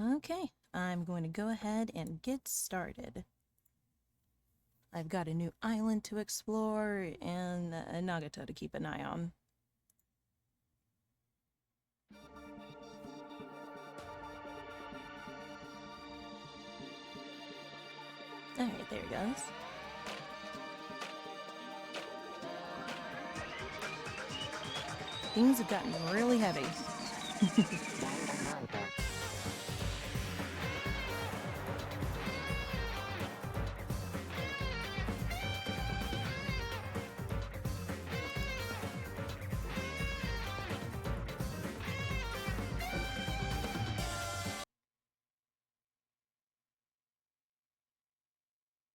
Okay, I'm going to go ahead and get started. I've got a new island to explore and a Nagato to keep an eye on. Alright, there it goes. Things have gotten really heavy.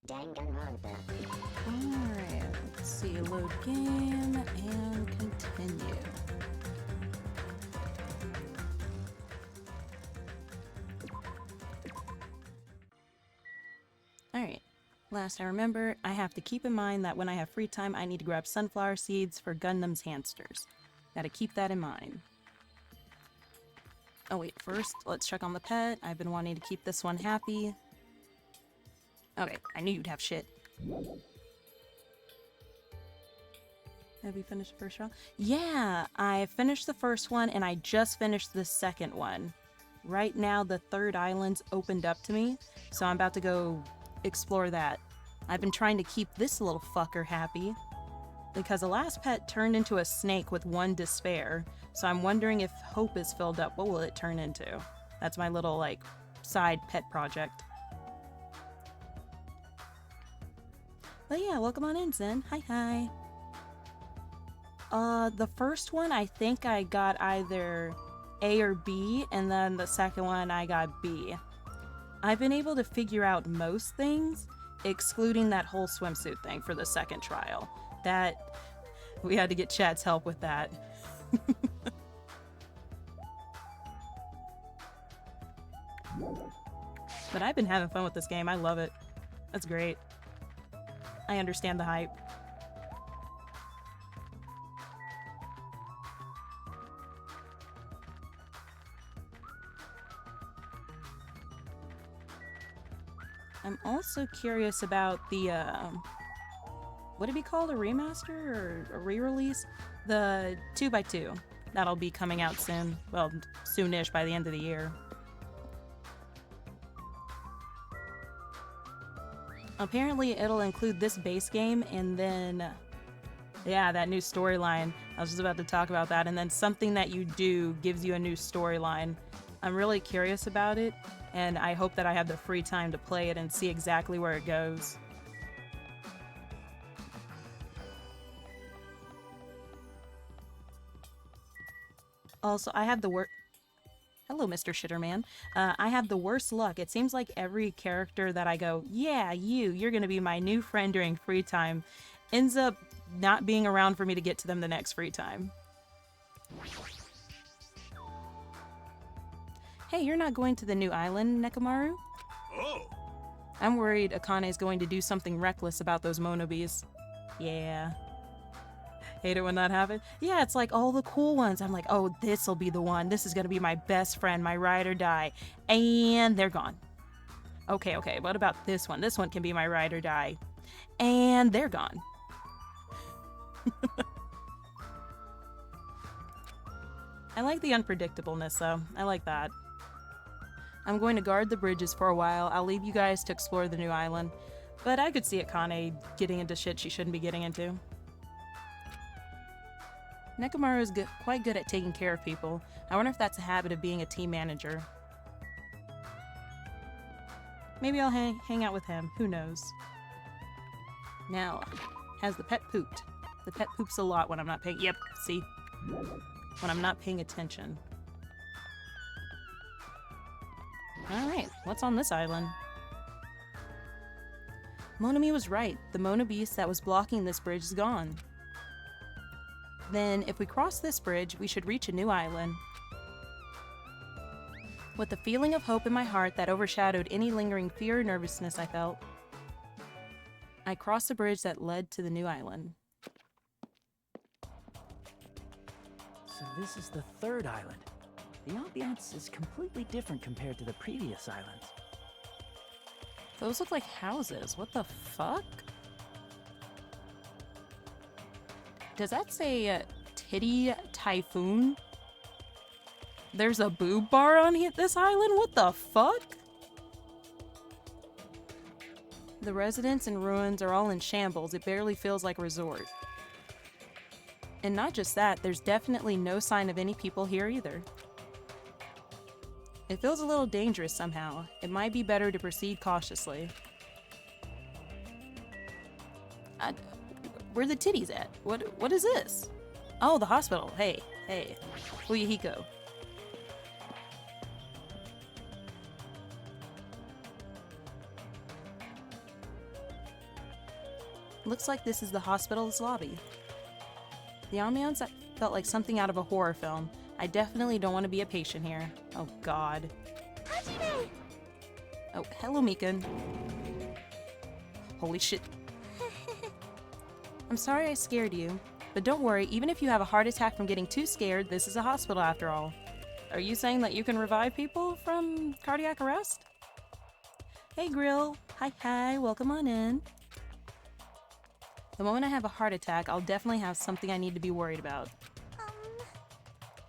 Danganronpa. Alright, let's see. Load game and continue. Alright, last I remember, I have to keep in mind that when I have free time, I need to grab sunflower seeds for Gundam's hamsters. Gotta keep that in mind. Oh wait, first, let's check on the pet. I've been wanting to keep this one happy. Okay, I knew you'd have shit. Have you finished the first round? Yeah, I finished the first one and I just finished the second one. Right now, the third island's opened up to me, so I'm about to go explore that. I've been trying to keep this little fucker happy because the last pet turned into a snake with one despair, so I'm wondering if hope is filled up, what will it turn into? That's my little, like, side pet project. But yeah, welcome on in, Zen. Hi, hi. The first one, I think I got either A or B, and then the second one I got B. I've been able to figure out most things, excluding that whole swimsuit thing for the second trial. That, we had to get chat's help with that. But I've been having fun with this game. I love it. That's great. I understand the hype. I'm also curious about the, would it be called a remaster or a re-release? The 2x2. That'll be coming out soon. Well, soonish by the end of the year. Apparently it'll include this base game and then, yeah, that new storyline. I was just about to talk about that. And then something that you do gives you a new storyline. I'm really curious about it, and I hope that I have the free time to play it and see exactly where it goes. Also, I have the worst... Hello, Mr. Shitterman. I have the worst luck. It seems like every character that I go, yeah, you're gonna be my new friend during free time, ends up not being around for me to get to them the next free time. Hey, you're not going to the new island, Nekomaru? Oh! I'm worried Akane's going to do something reckless about those monobes. Yeah. Hate it when that happens. Yeah, it's like all the cool ones. I'm like, oh, this'll be the one. This is gonna be my best friend, my ride or die. And they're gone. Okay, what about this one? This one can be my ride or die. And they're gone. I like the unpredictableness, though. I like that. I'm going to guard the bridges for a while. I'll leave you guys to explore the new island. But I could see Akane getting into shit she shouldn't be getting into. Nekomaru is quite good at taking care of people. I wonder if that's a habit of being a team manager. Maybe I'll hang out with him. Who knows? Now, has the pet pooped? The pet poops a lot when I'm not paying... Yep, see? When I'm not paying attention. Alright, what's on this island? Monami was right. The Mona Beast that was blocking this bridge is gone. Then, if we cross this bridge, we should reach a new island. With the feeling of hope in my heart that overshadowed any lingering fear or nervousness I felt, I crossed the bridge that led to the new island. So this is the third island. The ambiance is completely different compared to the previous islands. Those look like houses. What the fuck? Does that say Titty Typhoon? There's a boob bar on this island? What the fuck? The residents and ruins are all in shambles. It barely feels like a resort. And not just that, there's definitely no sign of any people here either. It feels a little dangerous somehow. It might be better to proceed cautiously. Where are the titties at? What is this? Oh, the hospital. Hey. Fuyuhiko. Looks like this is the hospital's lobby. The ambiance felt like something out of a horror film. I definitely don't want to be a patient here. Oh god. Hajime! Oh, hello, Mikan. Holy shit. I'm sorry I scared you, but don't worry, even if you have a heart attack from getting too scared, this is a hospital after all. Are you saying that you can revive people from cardiac arrest? Hey, Grill. Hi, welcome on in. The moment I have a heart attack, I'll definitely have something I need to be worried about.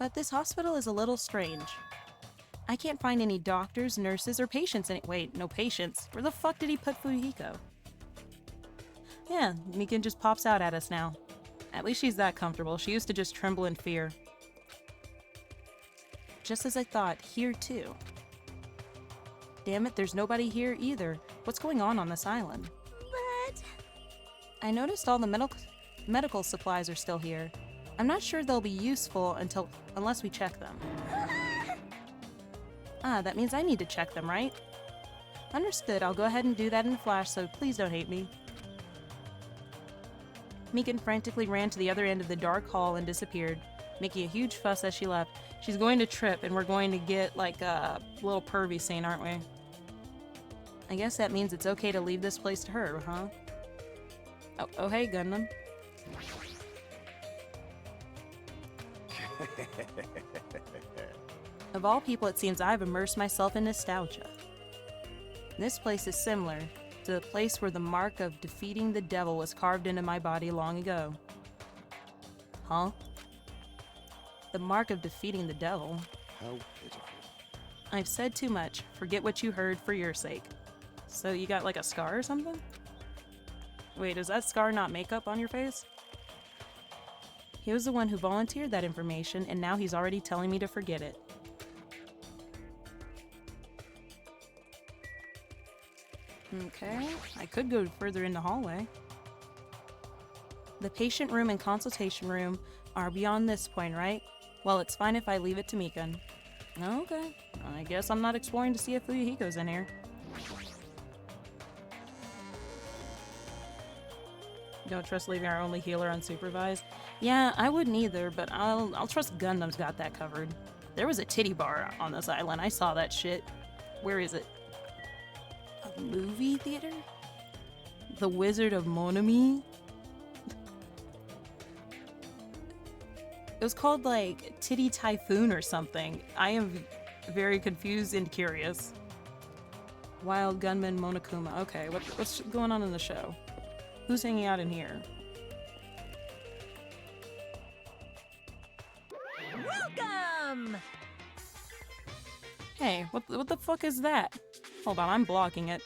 But this hospital is a little strange. I can't find any doctors, nurses, or patients wait, no patients. Where the fuck did he put Fuyuhiko? Yeah, Mikan just pops out at us now. At least she's that comfortable. She used to just tremble in fear. Just as I thought, here too. Damn it, there's nobody here either. What's going on this island? But... I noticed all the medical supplies are still here. I'm not sure they'll be useful unless we check them. That means I need to check them, right? Understood, I'll go ahead and do that in a flash, so please don't hate me. Mikan frantically ran to the other end of the dark hall and disappeared, making a huge fuss as she left. She's going to trip, and we're going to get, like, a little pervy scene, aren't we? I guess that means it's okay to leave this place to her, huh? Oh hey, Gundam. Of all people, it seems I've immersed myself in nostalgia. This place is similar to the place where the mark of defeating the devil was carved into my body long ago. Huh? The mark of defeating the devil? How pitiful. I've said too much. Forget what you heard for your sake. So you got like a scar or something? Wait, is that scar not makeup on your face? He was the one who volunteered that information, and now he's already telling me to forget it. Okay, I could go further in the hallway. The patient room and consultation room are beyond this point, right? Well, it's fine if I leave it to Mikan. Okay, I guess I'm not exploring to see if Fuyuhiko's in here. Don't trust leaving our only healer unsupervised. Yeah, I wouldn't either, but I'll trust Gundam's got that covered. There was a titty bar on this island. I saw that shit. Where is it? A movie theater? The Wizard of Monami? It was called, like, Titty Typhoon or something. I am very confused and curious. Wild Gunman Monokuma. Okay, what's going on in the show? Who's hanging out in here? Welcome! Hey, what the fuck is that? Hold on, I'm blocking it.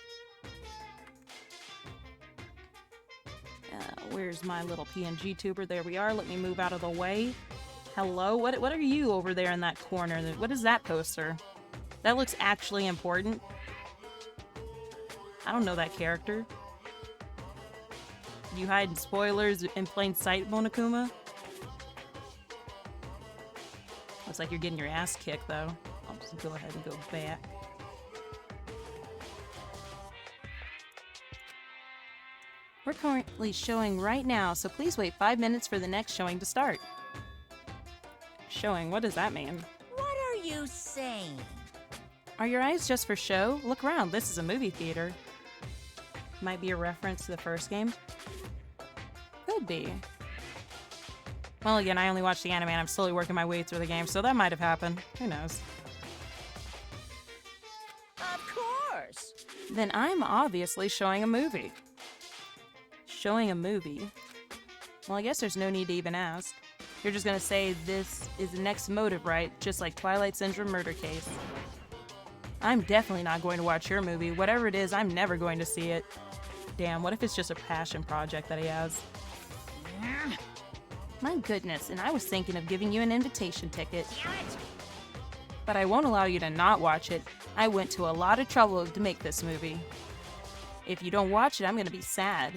Where's my little PNG tuber? There we are. Let me move out of the way. Hello? What are you over there in that corner? What is that poster? That looks actually important. I don't know that character. You hide spoilers in plain sight, Monokuma? Looks like you're getting your ass kicked, though. I'll just go ahead and go back. We're currently showing right now, so please wait 5 minutes for the next showing to start. Showing? What does that mean? What are you saying? Are your eyes just for show? Look around, this is a movie theater. Might be a reference to the first game. Could be. Well, again, I only watched the anime and I'm slowly working my way through the game, so that might have happened. Who knows? Of course. Then I'm obviously showing a movie. Showing a movie? Well, I guess there's no need to even ask. You're just gonna say this is the next motive, right? Just like Twilight Syndrome murder case. I'm definitely not going to watch your movie. Whatever it is, I'm never going to see it. Damn, what if it's just a passion project that he has? My goodness, and I was thinking of giving you an invitation ticket. But I won't allow you to not watch it. I went to a lot of trouble to make this movie. If you don't watch it, I'm gonna be sad.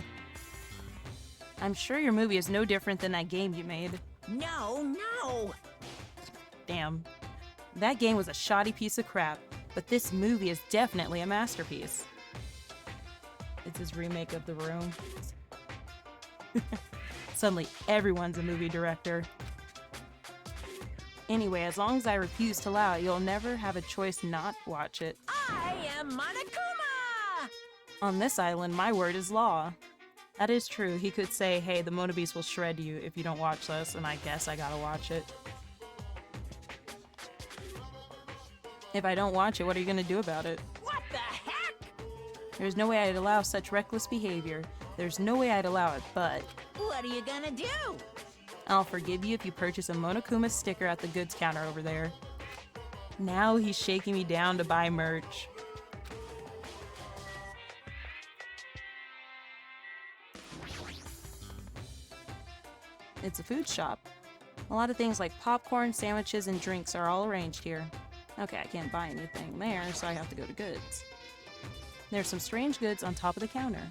I'm sure your movie is no different than that game you made. No. Damn. That game was a shoddy piece of crap, but this movie is definitely a masterpiece. It's his remake of The Room. Suddenly, everyone's a movie director. Anyway, as long as I refuse to allow it, you'll never have a choice not to watch it. I am Monokuma! On this island, my word is law. That is true. He could say, hey, the Mona Beast will shred you if you don't watch this, and I guess I gotta watch it. If I don't watch it, what are you gonna do about it? What the heck? There's no way I'd allow such reckless behavior. There's no way I'd allow it, but What are you gonna do? I'll forgive you if you purchase a Monokuma sticker at the goods counter over there. Now he's shaking me down to buy merch. It's a food shop. A lot of things like popcorn, sandwiches, and drinks are all arranged here. Okay, I can't buy anything there, so I have to go to goods. There's some strange goods on top of the counter.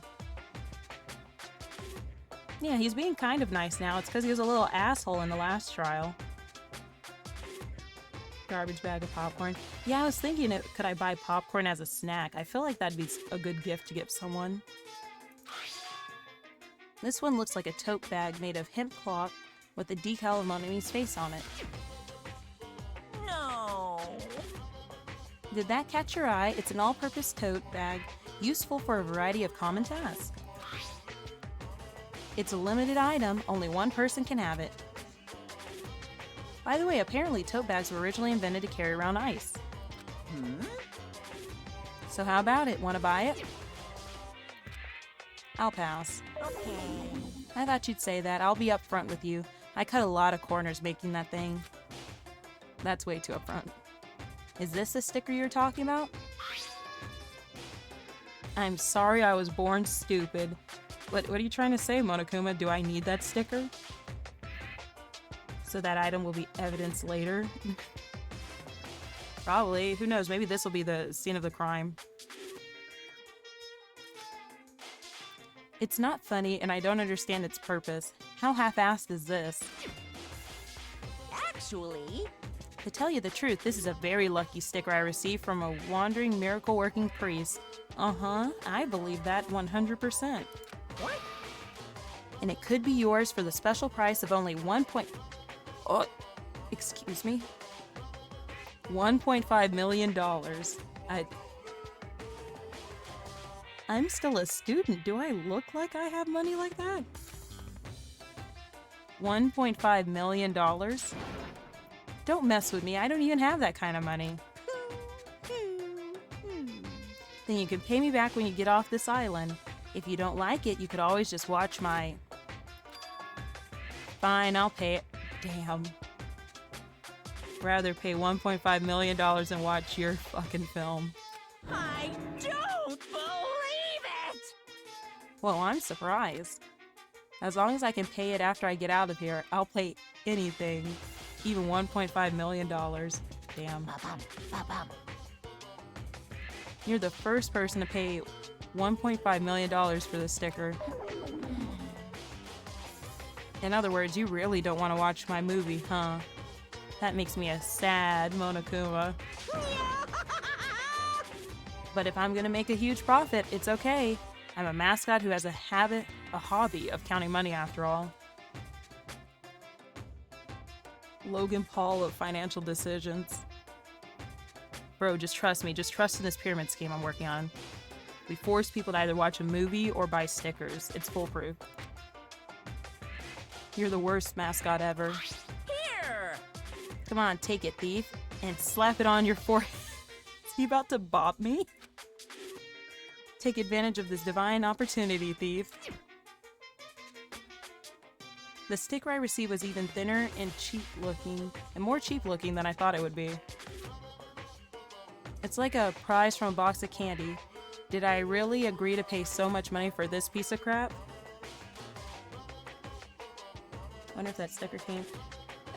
Yeah, he's being kind of nice now. It's because he was a little asshole in the last trial. Garbage bag of popcorn. Yeah, I was thinking, could I buy popcorn as a snack? I feel like that'd be a good gift to give someone. This one looks like a tote bag made of hemp cloth with a decal of Monami's face on it. No. Did that catch your eye? It's an all-purpose tote bag, useful for a variety of common tasks. It's a limited item, only one person can have it. By the way, apparently tote bags were originally invented to carry around ice. So how about it? Want to buy it? I'll pass. Okay. I thought you'd say that. I'll be upfront with you. I cut a lot of corners making that thing. That's way too upfront. Is this the sticker you're talking about? I'm sorry I was born stupid. What are you trying to say, Monokuma? Do I need that sticker? So that item will be evidence later? Probably. Who knows? Maybe this will be the scene of the crime. It's not funny, and I don't understand its purpose. How half-assed is this? Actually, To tell you the truth, this is a very lucky sticker I received from a wandering miracle-working priest. I believe that 100%. what? And it could be yours for the special price of only Oh, excuse me? $1.5 million. I'm still a student. Do I look like I have money like that? $1.5 million? Don't mess with me. I don't even have that kind of money. Then you can pay me back when you get off this island. If you don't like it, you could always just watch my... Fine, I'll pay it. Damn. Rather pay $1.5 million and watch your fucking film. I don't believe it! Well, I'm surprised. As long as I can pay it after I get out of here, I'll pay anything. Even $1.5 million. Damn. Ba-bum, ba-bum. You're the first person to pay $1.5 million for this sticker. In other words, you really don't want to watch my movie, huh? That makes me a sad Monokuma. But if I'm gonna make a huge profit, it's okay. I'm a mascot who has a hobby of counting money after all. Logan Paul of financial decisions. Bro, just trust me. Just trust in this pyramid scheme I'm working on. We force people to either watch a movie or buy stickers. It's foolproof. You're the worst mascot ever. Here! Come on, take it, thief, and slap it on your forehead. Is he about to bop me? Take advantage of this divine opportunity, thief. The sticker I received was even thinner and more cheap looking than I thought it would be. It's like a prize from a box of candy. Did I really agree to pay so much money for this piece of crap? Wonder if that sticker came.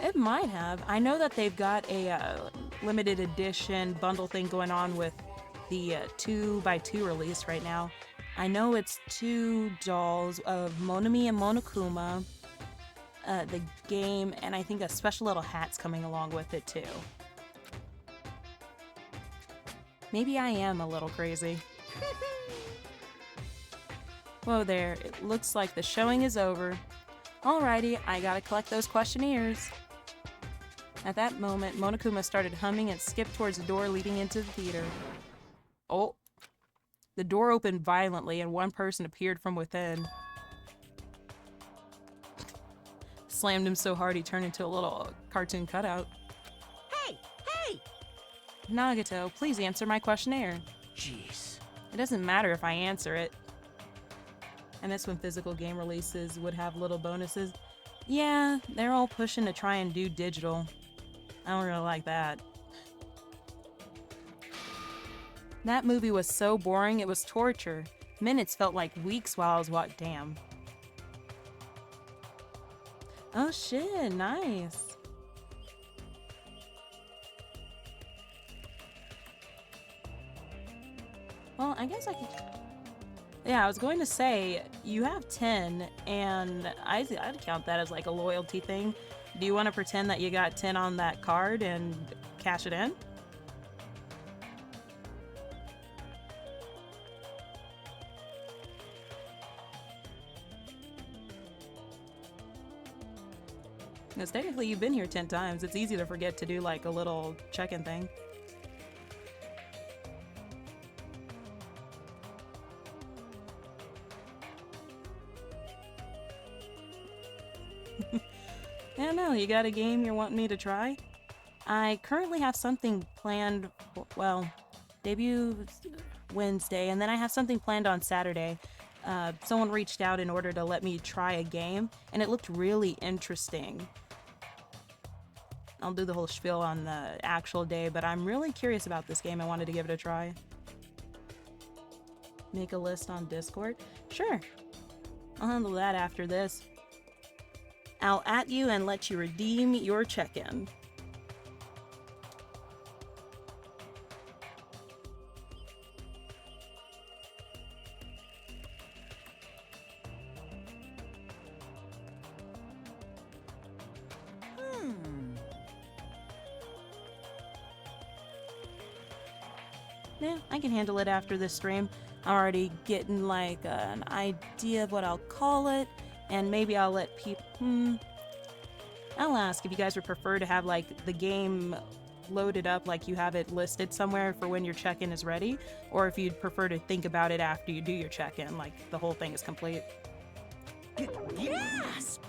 It might have. I know that they've got a limited edition bundle thing going on with the 2x2 release right now. I know it's 2 dolls of Monami and Monokuma, the game, and I think a special little hat's coming along with it too. Maybe I am a little crazy. Whoa there, it looks like the showing is over. Alrighty, I gotta collect those questionnaires. At that moment, Monokuma started humming and skipped towards the door leading into the theater. Oh. The door opened violently and one person appeared from within. Slammed him so hard he turned into a little cartoon cutout. Hey! Hey! Nagato, please answer my questionnaire. Jeez. It doesn't matter if I answer it. And that's when physical game releases would have little bonuses. Yeah, they're all pushing to try and do digital. I don't really like that. That movie was so boring, it was torture. Minutes felt like weeks while I was watching. Damn. Oh shit, nice. Well, I guess I could... Yeah, I was going to say, you have 10, and I'd count that as like a loyalty thing. Do you want to pretend that you got 10 on that card and cash it in? Because technically you've been here 10 times. It's easy to forget to do like a little check-in thing. I don't know, you got a game you're wanting me to try? I currently have something planned, well, debut Wednesday, and then I have something planned on Saturday. Someone reached out in order to let me try a game, and it looked really interesting. I'll do the whole spiel on the actual day, but I'm really curious about this game. I wanted to give it a try. Make a list on Discord? Sure. I'll handle that after this. I'll at you and let you redeem your check-in. Yeah, I can handle it after this stream. I'm already getting like an idea of what I'll call it, and maybe I'll let people... I'll ask if you guys would prefer to have like the game loaded up like you have it listed somewhere for when your check-in is ready, or if you'd prefer to think about it after you do your check-in, like the whole thing is complete. Yes!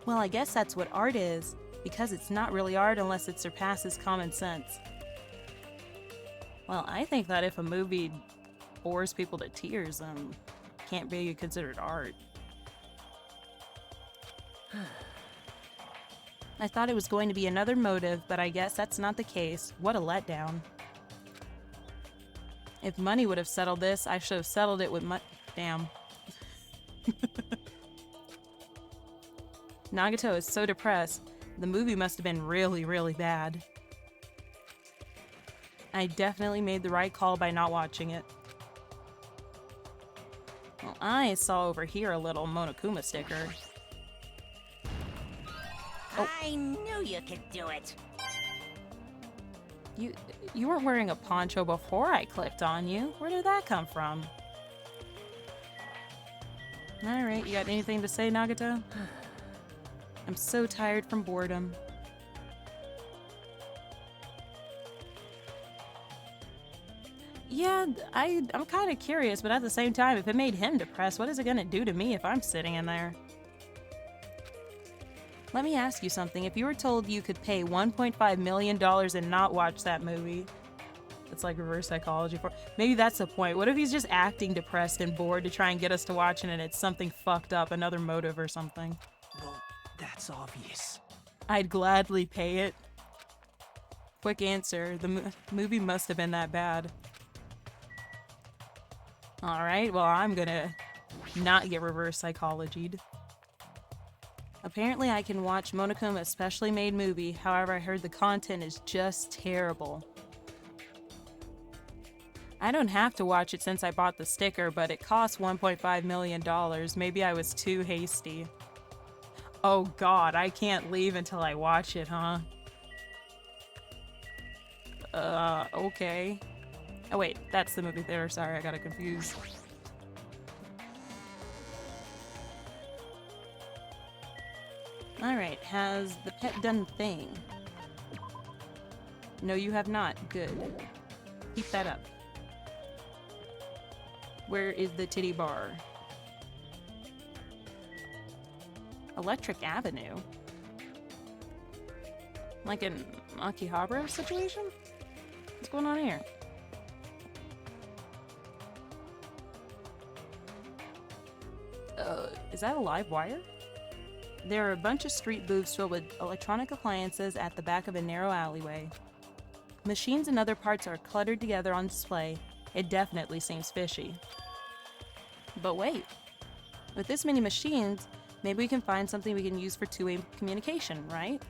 Well, I guess that's what art is, because it's not really art unless it surpasses common sense. Well, I think that if a movie bores people to tears, can't be considered art. I thought it was going to be another motive, but I guess that's not the case. What a letdown. If money would have settled this, I should have settled it with damn. Nagato is so depressed. The movie must have been really, really bad. I definitely made the right call by not watching it. Well, I saw over here a little Monokuma sticker. Oh. I knew you could do it. You weren't wearing a poncho before I clicked on you. Where did that come from? Alright, you got anything to say, Nagato? I'm so tired from boredom. Yeah, I'm kind of curious, but at the same time, if it made him depressed, what is it gonna do to me if I'm sitting in there? Let me ask you something. If you were told you could pay $1.5 million and not watch that movie, it's like reverse psychology for. Maybe that's the point. What if he's just acting depressed and bored to try and get us to watch it and it's something fucked up, another motive or something? Well, that's obvious. I'd gladly pay it. Quick answer. The movie must have been that bad. Alright, well, I'm gonna not get reverse psychologied. Apparently I can watch Monochrome a specially made movie, however I heard the content is just terrible. I don't have to watch it since I bought the sticker, but it costs $1.5 million. Maybe I was too hasty. Oh god, I can't leave until I watch it, huh? Okay. Oh wait, that's the movie theater, sorry, I got it confused. Alright, has the pet done the thing? No, you have not. Good. Keep that up. Where is the titty bar? Electric Avenue? Like an Akihabara situation? What's going on here? Is that a live wire? There are a bunch of street booths filled with electronic appliances at the back of a narrow alleyway. Machines and other parts are cluttered together on display. It definitely seems fishy. But wait, with this many machines, maybe we can find something we can use for two-way communication, right?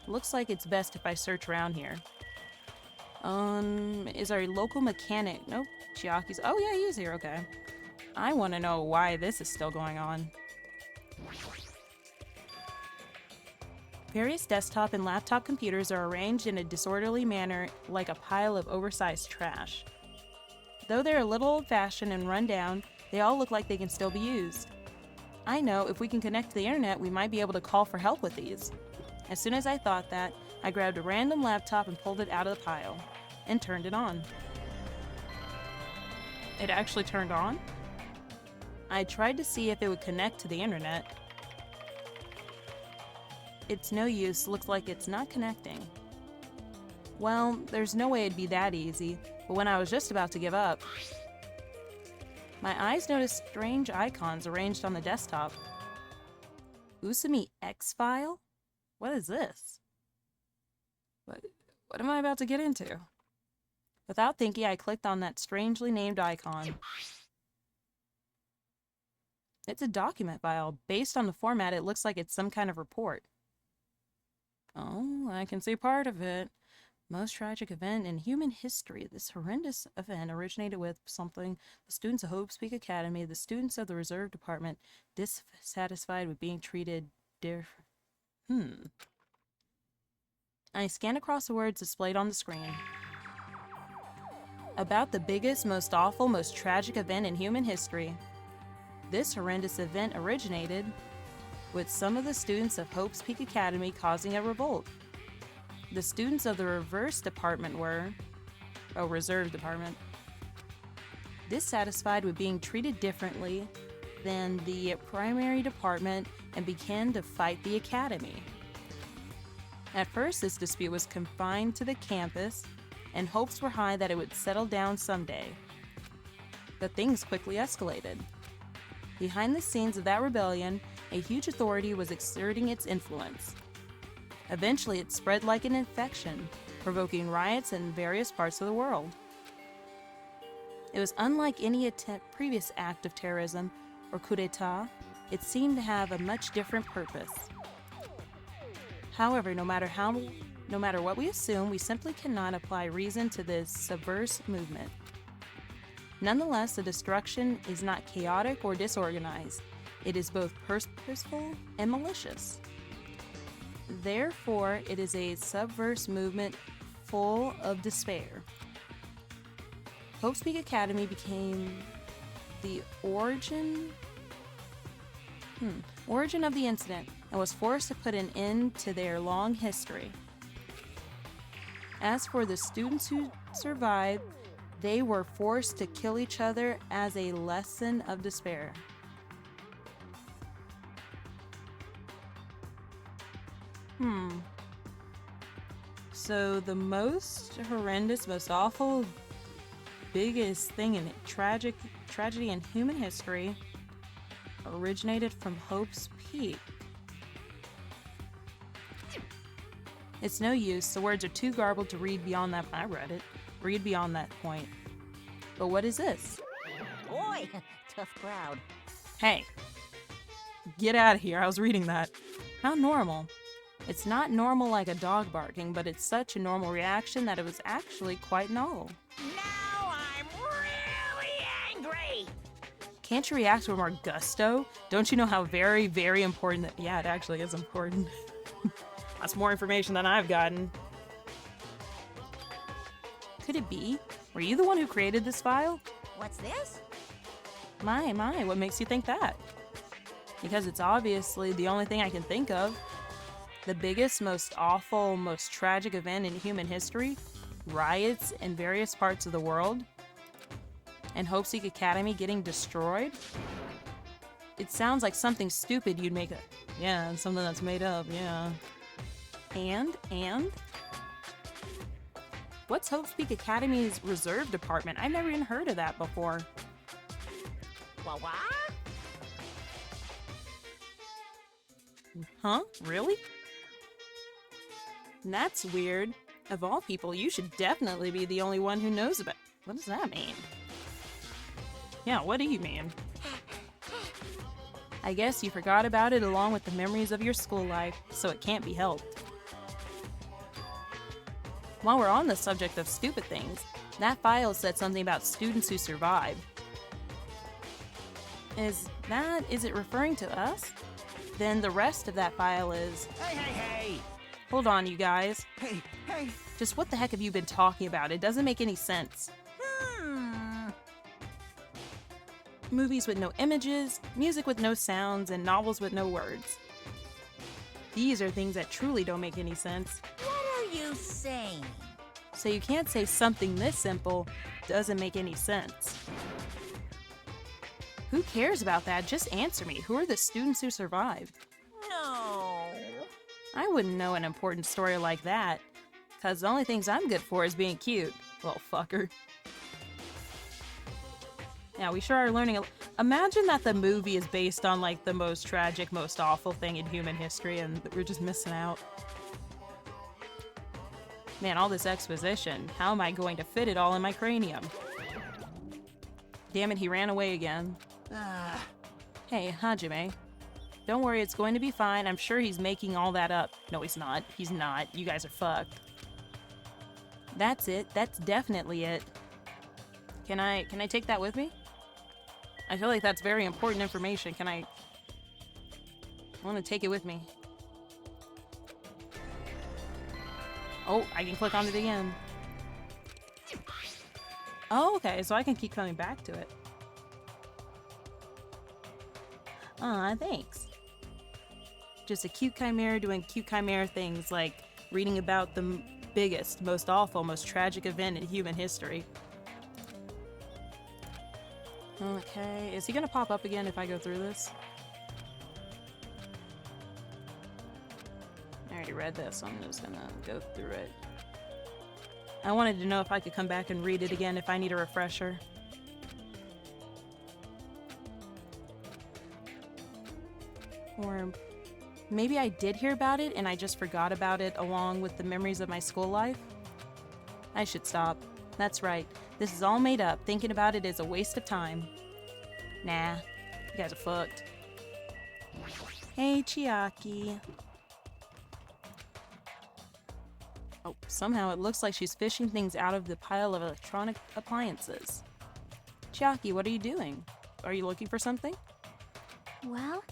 Looks like it's best if I search around here. Is our local mechanic... Nope, Chiaki's... Oh yeah, he is here, okay. I want to know why this is still going on. Various desktop and laptop computers are arranged in a disorderly manner like a pile of oversized trash. Though they're a little old-fashioned and run down, they all look like they can still be used. I know if we can connect to the internet, we might be able to call for help with these. As soon as I thought that, I grabbed a random laptop and pulled it out of the pile, and turned it on. It actually turned on? I tried to see if it would connect to the internet. It's no use, looks like it's not connecting. Well, there's no way it'd be that easy, but when I was just about to give up, my eyes noticed strange icons arranged on the desktop. Usumi X-File? What is this? What am I about to get into? Without thinking, I clicked on that strangely named icon. It's a document file. Based on the format, it looks like it's some kind of report. Oh, I can see part of it. Most tragic event in human history. This horrendous event originated with something. The students of Hope Peak Academy, the students of the Reserve Department, dissatisfied with being treated I scanned across the words displayed on the screen. About the biggest, most awful, most tragic event in human history. This horrendous event originated with some of the students of Hope's Peak Academy causing a revolt. The students of the Reserve Department were dissatisfied with being treated differently than the primary department and began to fight the academy. At first, this dispute was confined to the campus, and hopes were high that it would settle down someday. But things quickly escalated. Behind the scenes of that rebellion, a huge authority was exerting its influence. Eventually, it spread like an infection, provoking riots in various parts of the world. It was unlike any previous act of terrorism or coup d'etat. It seemed to have a much different purpose. However, no matter what we assume, we simply cannot apply reason to this subversive movement. Nonetheless, the destruction is not chaotic or disorganized. It is both purposeful and malicious. Therefore, it is a subversive movement full of despair. Hope's Peak Academy became the origin of the incident and was forced to put an end to their long history. As for the students who survived, they were forced to kill each other as a lesson of despair. So the most horrendous, most awful, biggest thing in tragedy in human history originated from Hope's Peak. It's no use. The words are too garbled to read beyond that. I read it. Read beyond that point. But what is this? Boy, tough crowd. Hey, get out of here. I was reading that. How normal. It's not normal like a dog barking, but it's such a normal reaction that it was actually quite novel. Now I'm really angry. Can't you react with more gusto? Don't you know how very, very important that— yeah, it actually is important. That's more information than I've gotten. Could it be? Were you the one who created this file? What's this? My, what makes you think that? Because it's obviously the only thing I can think of. The biggest, most awful, most tragic event in human history, riots in various parts of the world, and Hope Seek Academy getting destroyed? It sounds like something stupid you'd make yeah, something that's made up, yeah. And? What's Hope Peak Academy's reserve department? I've never even heard of that before. What? Huh? Really? That's weird. Of all people, you should definitely be the only one who knows about— what does that mean? Yeah, what do you mean? I guess you forgot about it along with the memories of your school life, so it can't be helped. While we're on the subject of stupid things, that file said something about students who survived. Is it referring to us? Then the rest of that file is— Hey! hold on, you guys. Hey! Just what the heck have you been talking about? It doesn't make any sense. Movies with no images, music with no sounds, and novels with no words. These are things that truly don't make any sense. What are you saying? So you can't say something this simple doesn't make any sense. Who cares about that? Just answer me. Who are the students who survived? No. I wouldn't know an important story like that, because the only things I'm good for is being cute. Little fucker. Yeah, we sure are learning imagine that the movie is based on, like, the most tragic, most awful thing in human history, and we're just missing out. Man, all this exposition. How am I going to fit it all in my cranium? Damn it, he ran away again. Hey, Hajime. Don't worry, it's going to be fine. I'm sure he's making all that up. No, he's not. He's not. You guys are fucked. That's it. That's definitely it. Can I take that with me? I feel like that's very important information. I want to take it with me. Oh, I can click on it again. Oh, okay, so I can keep coming back to it. Aw, thanks. Just a cute chimera doing cute chimera things, like reading about the biggest, most awful, most tragic event in human history. Okay, is he gonna pop up again if I go through this? I already read this, so I'm just gonna go through it. I wanted to know if I could come back and read it again if I need a refresher. Or maybe I did hear about it and I just forgot about it along with the memories of my school life. I should stop. That's right. This is all made up. Thinking about it is a waste of time. Nah. You guys are fucked. Hey, Chiaki. Oh, somehow it looks like she's fishing things out of the pile of electronic appliances. Chiaki, what are you doing? Are you looking for something? Well?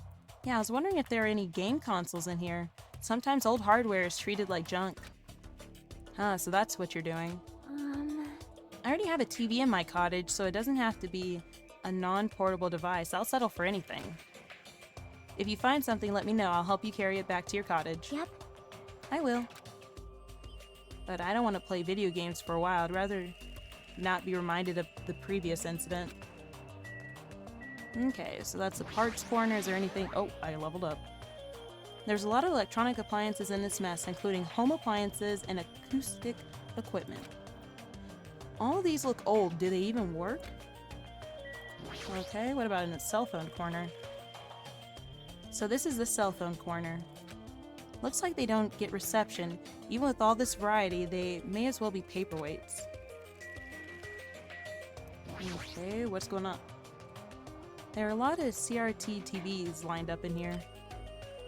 Yeah, I was wondering if there are any game consoles in here. Sometimes old hardware is treated like junk. Huh, so that's what you're doing. I already have a TV in my cottage, so it doesn't have to be a non-portable device. I'll settle for anything. If you find something, let me know. I'll help you carry it back to your cottage. Yep. I will. But I don't want to play video games for a while. I'd rather not be reminded of the previous incident. Okay, so that's the parts corner. Is there anything? Oh, I leveled up. There's a lot of electronic appliances in this mess, including home appliances and acoustic equipment. All these look old. Do they even work? Okay, what about in the cell phone corner? So this is the cell phone corner. Looks like they don't get reception. Even with all this variety, they may as well be paperweights. Okay, what's going on? There are a lot of CRT TVs lined up in here.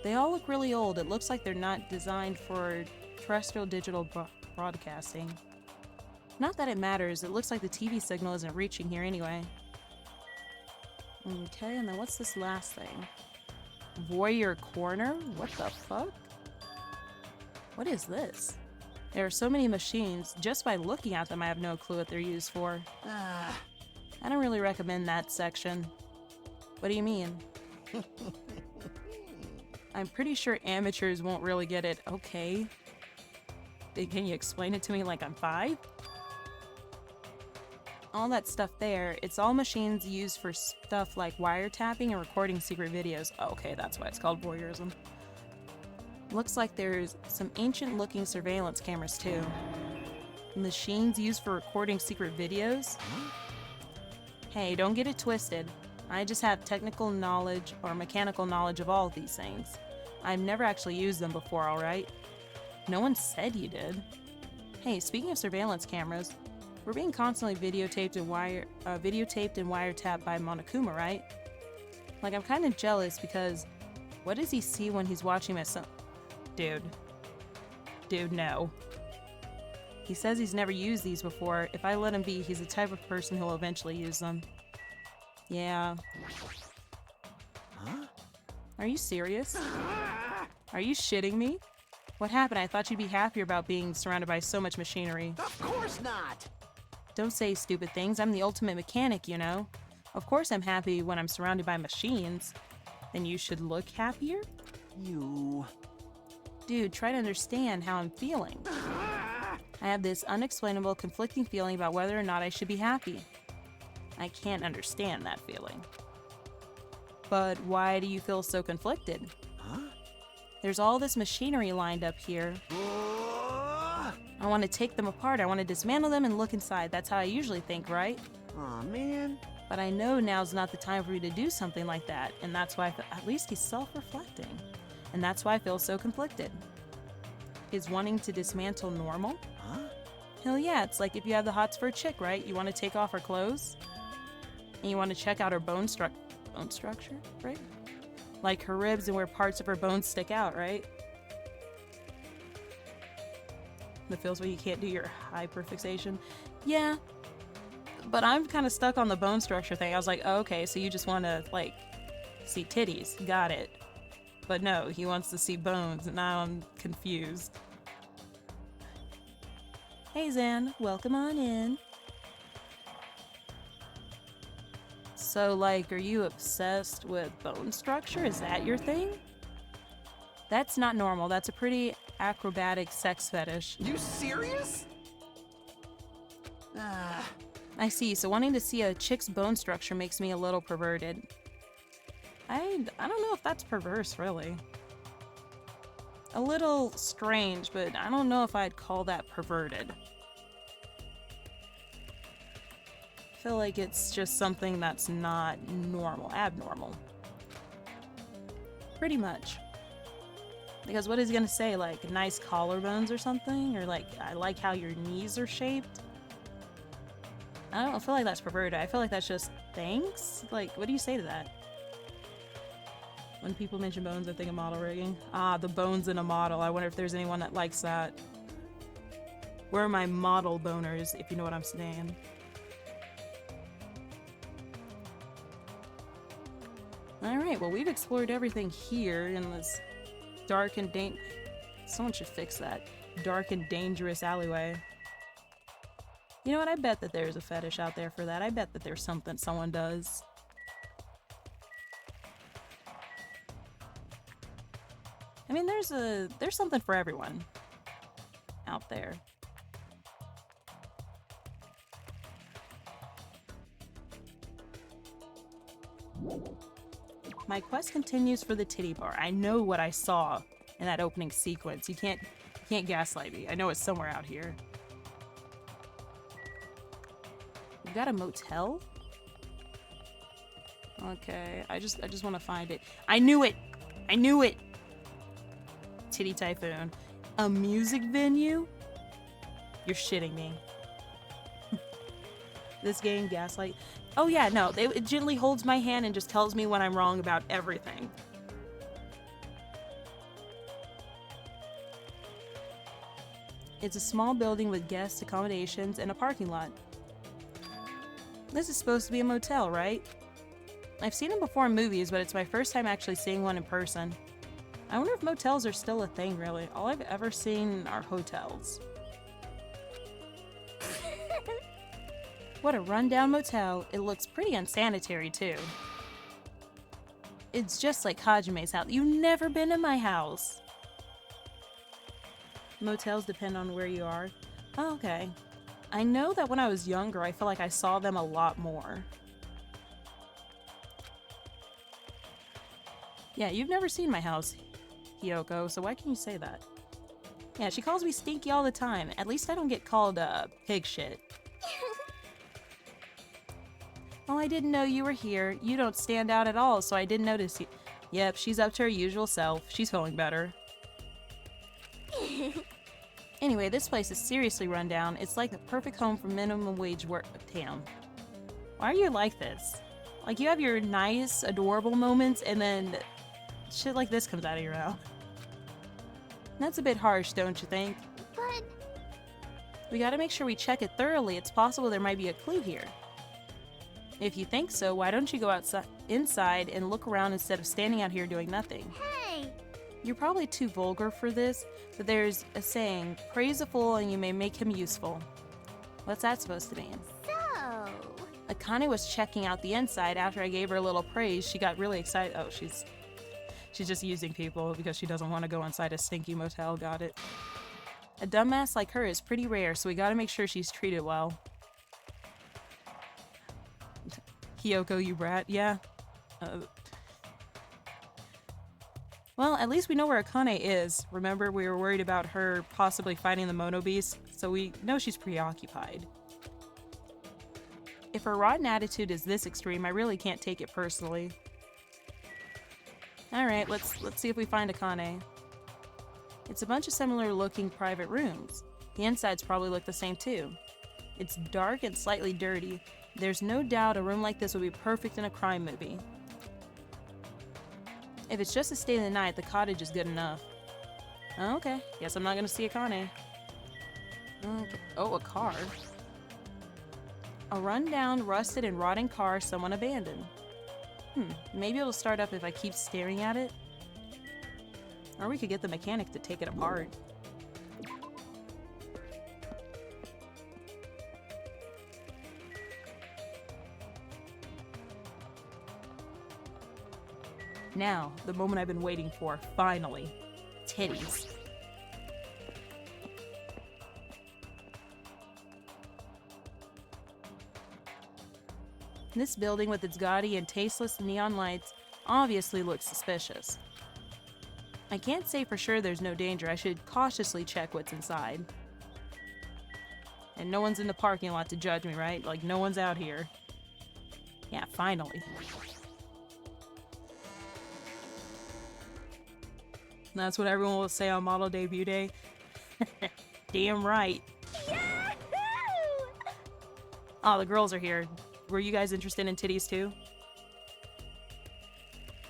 They all look really old. It looks like they're not designed for terrestrial digital broadcasting. Not that it matters. It looks like the TV signal isn't reaching here anyway. Okay, and then what's this last thing? Warrior Corner? What the fuck? What is this? There are so many machines. Just by looking at them, I have no clue what they're used for. I don't really recommend that section. What do you mean? I'm pretty sure amateurs won't really get it. Okay. Can you explain it to me like I'm 5? All that stuff there, it's all machines used for stuff like wiretapping and recording secret videos. Okay, that's why it's called voyeurism. Looks like there's some ancient-looking surveillance cameras too. Machines used for recording secret videos? Hey, don't get it twisted. I just have technical knowledge or mechanical knowledge of all of these things. I've never actually used them before, alright? No one said you did. Hey, speaking of surveillance cameras, we're being constantly videotaped and wiretapped by Monokuma, right? Like, I'm kind of jealous because what does he see when he's watching my son? Dude, no. He says he's never used these before. If I let him be, he's the type of person who'll eventually use them. Yeah. Huh? Are you serious? Are you shitting me? What happened? I thought you'd be happier about being surrounded by so much machinery. Of course not! Don't say stupid things. I'm the ultimate mechanic, you know? Of course I'm happy when I'm surrounded by machines. Then you should look happier? You... Dude, try to understand how I'm feeling. I have this unexplainable, conflicting feeling about whether or not I should be happy. I can't understand that feeling. But why do you feel so conflicted? Huh? There's all this machinery lined up here. I want to take them apart. I want to dismantle them and look inside. That's how I usually think, right? Aw, man. But I know now's not the time for me to do something like that, and that's why at least he's self-reflecting. And that's why I feel so conflicted. Is wanting to dismantle normal? Huh? Hell yeah, it's like if you have the hots for a chick, right? You want to take off her clothes, and you want to check out her bone structure, right? Like her ribs and where parts of her bones stick out, right? That feels where you can't do your hyperfixation. Yeah, but I'm kind of stuck on the bone structure thing. I was like, oh, okay, so you just want to, like, see titties. Got it. But no, he wants to see bones, and now I'm confused. Hey, Zan, welcome on in. So, like, are you obsessed with bone structure? Is that your thing? That's not normal. That's a pretty acrobatic sex fetish. You serious? I see. So wanting to see a chick's bone structure makes me a little perverted. I don't know if that's perverse, really. A little strange, but I don't know if I'd call that perverted. I feel like it's just something that's not normal, abnormal. Pretty much. Because what is he gonna say, like, nice collarbones or something? Or like, I like how your knees are shaped? I don't feel like that's perverted. I feel like that's just, thanks? Like, what do you say to that? When people mention bones, I think of model rigging. Ah, the bones in a model. I wonder if there's anyone that likes that. Where are my model boners, if you know what I'm saying? Alright, well, we've explored everything here in this dark and someone should fix that. Dark and dangerous alleyway. You know what? I bet that there's a fetish out there for that. I bet that there's something someone does. I mean, there's something for everyone out there. My quest continues for the titty bar. I know what I saw in that opening sequence. You can't gaslight me. I know it's somewhere out here. We've got a motel? Okay, I just want to find it. I knew it! I knew it! Titty Typhoon. A music venue? You're shitting me. This game, Gaslight. Oh yeah, no, it gently holds my hand and just tells me when I'm wrong about everything. It's a small building with guest accommodations and a parking lot. This is supposed to be a motel, right? I've seen them before in movies, but it's my first time actually seeing one in person. I wonder if motels are still a thing, really. All I've ever seen are hotels. What a rundown motel. It looks pretty unsanitary, too. It's just like Hajime's house. You've never been to my house. Motels depend on where you are. Oh, okay. I know that when I was younger, I feel like I saw them a lot more. Yeah, you've never seen my house, Hiyoko, so why can you say that? Yeah, she calls me stinky all the time. At least I don't get called, pig shit. Oh, I didn't know you were here. You don't stand out at all, so I didn't notice you. Yep, she's up to her usual self. She's feeling better. Anyway, this place is seriously run down. It's like the perfect home for minimum wage work. Damn. Why are you like this? Like, you have your nice, adorable moments, and then shit like this comes out of your mouth. That's a bit harsh, don't you think? But We gotta make sure we check it thoroughly. It's possible there might be a clue here. If you think so, why don't you go inside and look around instead of standing out here doing nothing? hey, You're probably too vulgar for this, but there's a saying, praise a fool and you may make him useful. What's that supposed to mean? so Akane was checking out the inside. After I gave her a little praise, she got really excited. Oh, she's just using people because she doesn't want to go inside a stinky motel. Got it. A dumbass like her is pretty rare, so we gotta make sure she's treated well. Hiyoko, you brat. Yeah. Well, at least we know where Akane is. Remember, we were worried about her possibly fighting the Mono Beast, so we know she's preoccupied. If her rotten attitude is this extreme, I really can't take it personally. Alright, let's see if we find Akane. It's a bunch of similar looking private rooms. The insides probably look the same too. It's dark and slightly dirty. There's no doubt a room like this would be perfect in a crime movie. If it's just to stay the night, the cottage is good enough. Oh, okay, guess I'm not gonna see Akane. Okay. Oh, a car. A run-down, rusted, and rotting car someone abandoned. Maybe it'll start up if I keep staring at it. Or we could get the mechanic to take it apart. Now, the moment I've been waiting for, finally. Titties. This building with its gaudy and tasteless neon lights obviously looks suspicious. I can't say for sure there's no danger. I should cautiously check what's inside. And no one's in the parking lot to judge me, right? Like, no one's out here. Yeah, finally. That's what everyone will say on model debut day. Damn right. Yahoo! Oh, the girls are here. Were you guys interested in titties too?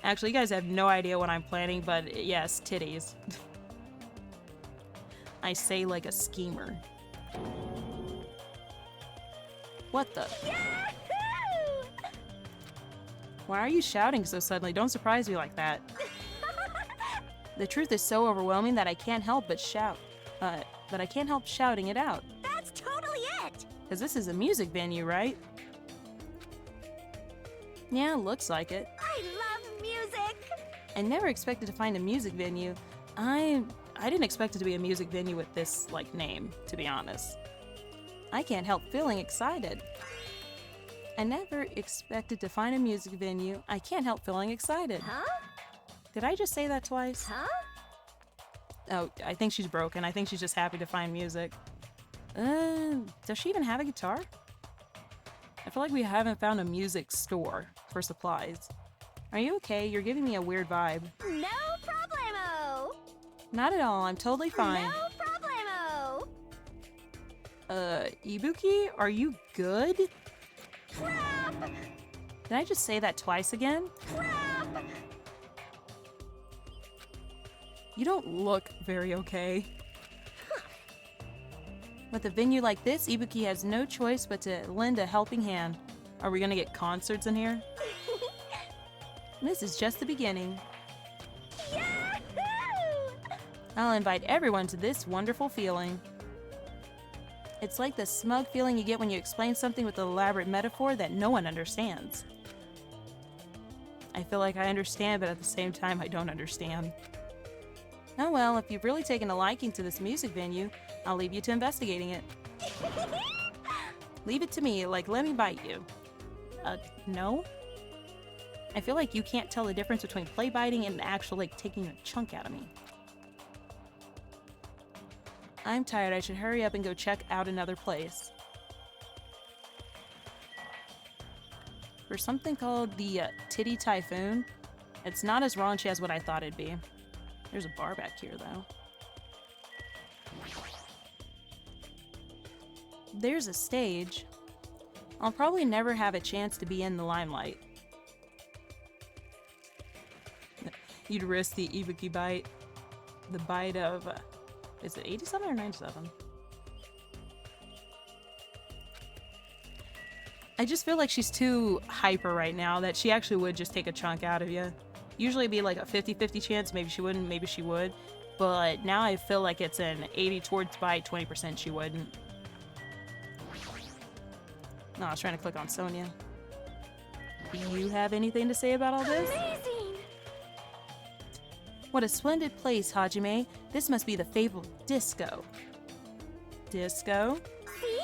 Actually, you guys have no idea what I'm planning, but yes, titties. I say like a schemer. What the? Yahoo! Why are you shouting so suddenly? Don't surprise me like that. The truth is so overwhelming that I can't help but shout. But I can't help shouting it out. That's totally it. Because this is a music venue, right? Yeah, looks like it. I love music. I never expected to find a music venue. I didn't expect it to be a music venue with this, like, name, to be honest. I can't help feeling excited. I never expected to find a music venue. I can't help feeling excited. Huh? Did I just say that twice? Huh? Oh, I think she's broken. I think she's just happy to find music. Does she even have a guitar? I feel like we haven't found a music store for supplies. Are you okay? You're giving me a weird vibe. No problemo! Not at all. I'm totally fine. No problemo! Ibuki, are you good? Crap! Did I just say that twice again? Crap! You don't look very okay. With a venue like this, Ibuki has no choice but to lend a helping hand. Are we gonna get concerts in here? This is just the beginning. Yahoo! I'll invite everyone to this wonderful feeling. It's like the smug feeling you get when you explain something with an elaborate metaphor that no one understands. I feel like I understand, but at the same time, I don't understand. Oh well, if you've really taken a liking to this music venue, I'll leave you to investigating it. Leave it to me, like let me bite you. No? I feel like you can't tell the difference between play biting and actual like taking a chunk out of me. I'm tired, I should hurry up and go check out another place. For something called the Titty Typhoon, it's not as raunchy as what I thought it'd be. There's a bar back here, though. There's a stage. I'll probably never have a chance to be in the limelight. You'd risk the Ibuki bite. The bite of... is it 87 or 97? I just feel like she's too hyper right now that she actually would just take a chunk out of you. Usually it'd be like a 50-50 chance, maybe she wouldn't, maybe she would. But now I feel like it's an 80 towards bite, 20% she wouldn't. No, I was trying to click on Sonia. Do you have anything to say about all this? Amazing! What a splendid place, Hajime. This must be the fabled disco. Disco? See?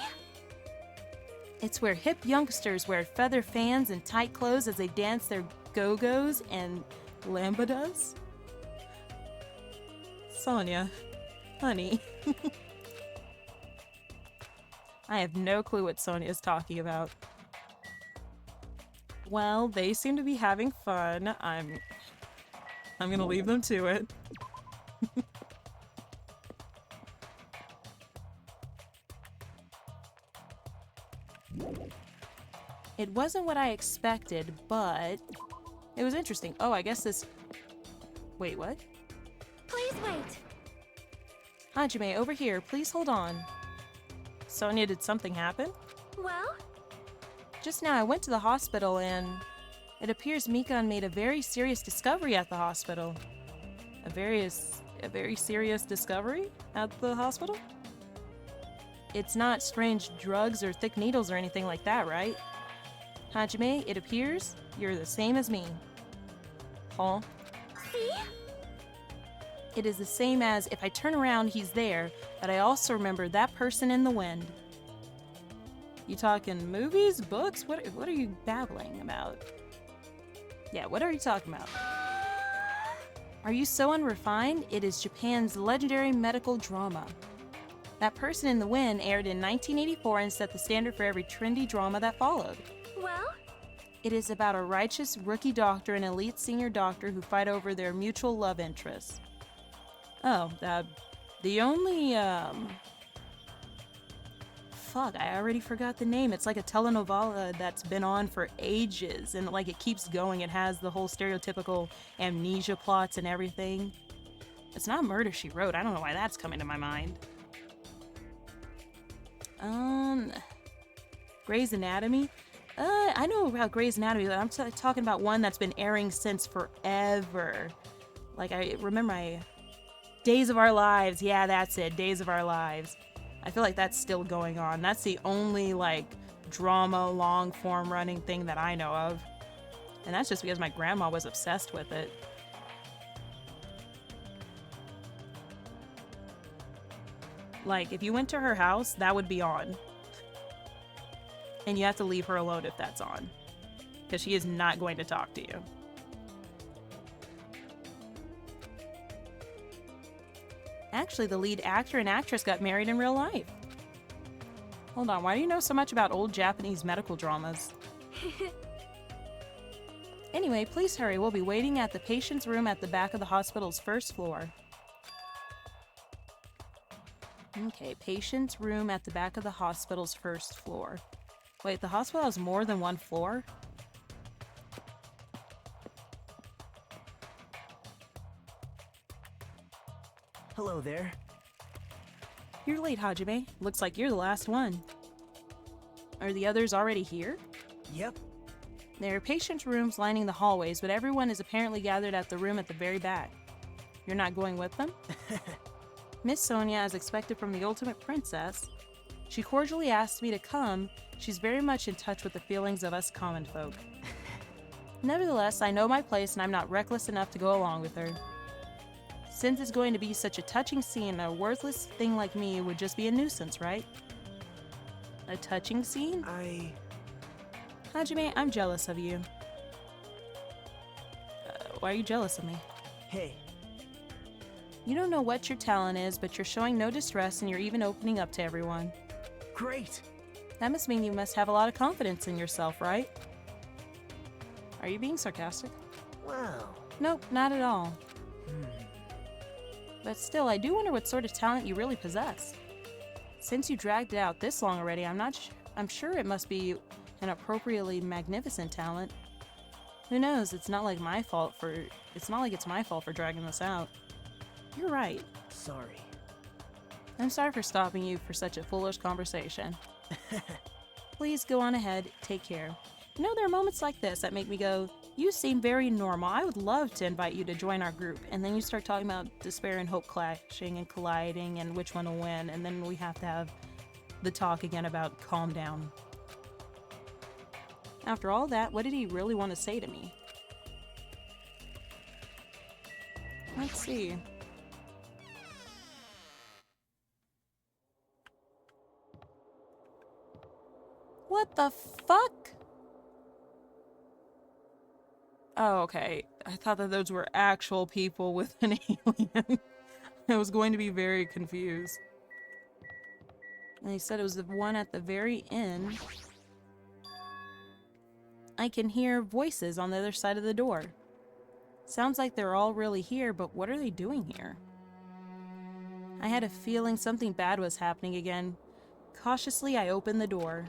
It's where hip youngsters wear feather fans and tight clothes as they dance their go-go's and lambadas. Sonia, honey. I have no clue what Sonia is talking about. Well, they seem to be having fun. I'm gonna leave them to it. It wasn't what I expected, but it was interesting. Oh, I guess this... Wait, what? Please wait. Hajime, over here. Please hold on. Sonia, did something happen? Well? Just now I went to the hospital and it appears Mikan made a very serious discovery at the hospital. A very serious discovery at the hospital? It's not strange drugs or thick needles or anything like that, right? Hajime, it appears you're the same as me. Huh? See? It is the same as if I turn around, he's there, but I also remember that person in the wind. You talking movies, books? What are you babbling about? Yeah, what are you talking about? Are you so unrefined? It is Japan's legendary medical drama. That Person in the Wind aired in 1984 and set the standard for every trendy drama that followed. Well? It is about a righteous rookie doctor and elite senior doctor who fight over their mutual love interests. Oh, the only, fuck, I already forgot the name. It's like a telenovela that's been on for ages, and like it keeps going. It has the whole stereotypical amnesia plots and everything. It's not Murder, She Wrote. I don't know why that's coming to my mind. Grey's Anatomy? I know about Grey's Anatomy, but I'm talking about one that's been airing since forever. Like, I remember my Days of Our Lives. Yeah, that's it. Days of Our Lives. I feel like that's still going on. That's the only, like, drama, long-form running thing that I know of. And that's just because my grandma was obsessed with it. Like, if you went to her house, that would be on. And you have to leave her alone if that's on. Because she is not going to talk to you. Actually, the lead actor and actress got married in real life. Hold on, why do you know so much about old Japanese medical dramas? Anyway, please hurry. We'll be waiting at the patient's room at the back of the hospital's first floor. Okay, patient's room at the back of the hospital's first floor. Wait, the hospital has more than one floor? Hello there. You're late, Hajime. Looks like you're the last one. Are the others already here? Yep. There are patient rooms lining the hallways, but everyone is apparently gathered at the room at the very back. You're not going with them? Miss Sonia, as expected from the ultimate princess, she cordially asked me to come. She's very much in touch with the feelings of us common folk. Nevertheless, I know my place and I'm not reckless enough to go along with her. Since it's going to be such a touching scene, a worthless thing like me would just be a nuisance, right? A touching scene? Hajime, I'm jealous of you. Why are you jealous of me? Hey. You don't know what your talent is, but you're showing no distress and you're even opening up to everyone. Great. That must mean you must have a lot of confidence in yourself, right? Are you being sarcastic? Well. Nope, not at all. But still, I do wonder what sort of talent you really possess. Since you dragged it out this long already, I'm sure it must be an appropriately magnificent talent. Who knows? It's not like it's my fault for dragging this out. You're right. Sorry. I'm sorry for stopping you for such a foolish conversation. Please go on ahead. Take care. You know, there are moments like this that make me go, you seem very normal. I would love to invite you to join our group. And then you start talking about despair and hope clashing and colliding and which one will win. And then we have to have the talk again about calm down. After all that, what did he really want to say to me? Let's see. What the fuck? Oh, okay. I thought that those were actual people with an alien. I was going to be very confused. And he said it was the one at the very end. I can hear voices on the other side of the door. Sounds like they're all really here, but what are they doing here? I had a feeling something bad was happening again. Cautiously, I opened the door.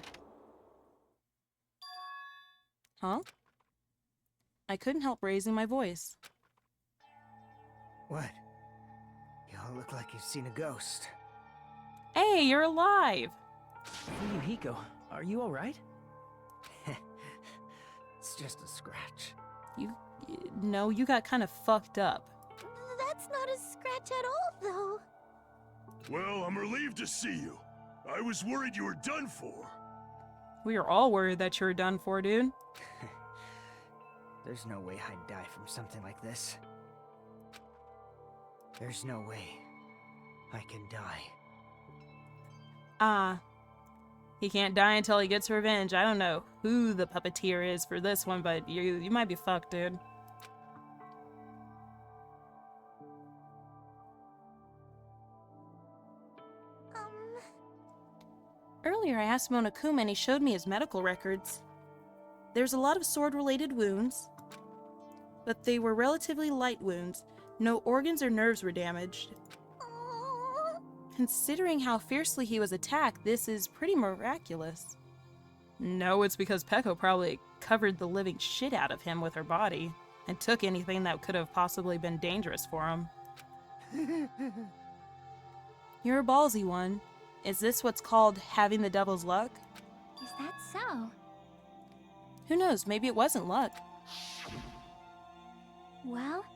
Huh? I couldn't help raising my voice. What? You all look like you've seen a ghost. Hey, you're alive! Fuyuhiko, are you alright? It's just a scratch. No, you got kind of fucked up. That's not a scratch at all, though. Well, I'm relieved to see you. I was worried you were done for. We are all worried that you're done for, dude. There's no way I'd die from something like this. There's no way I can die. He can't die until he gets revenge. I don't know who the puppeteer is for this one, but you might be fucked, dude. Earlier, I asked Monokuma and he showed me his medical records. There's a lot of sword-related wounds, but they were relatively light wounds. No organs or nerves were damaged. Considering how fiercely he was attacked, this is pretty miraculous. No, it's because Peko probably covered the living shit out of him with her body and took anything that could have possibly been dangerous for him. You're a ballsy one. Is this what's called having the devil's luck? Is that so? Who knows, maybe it wasn't luck. Well,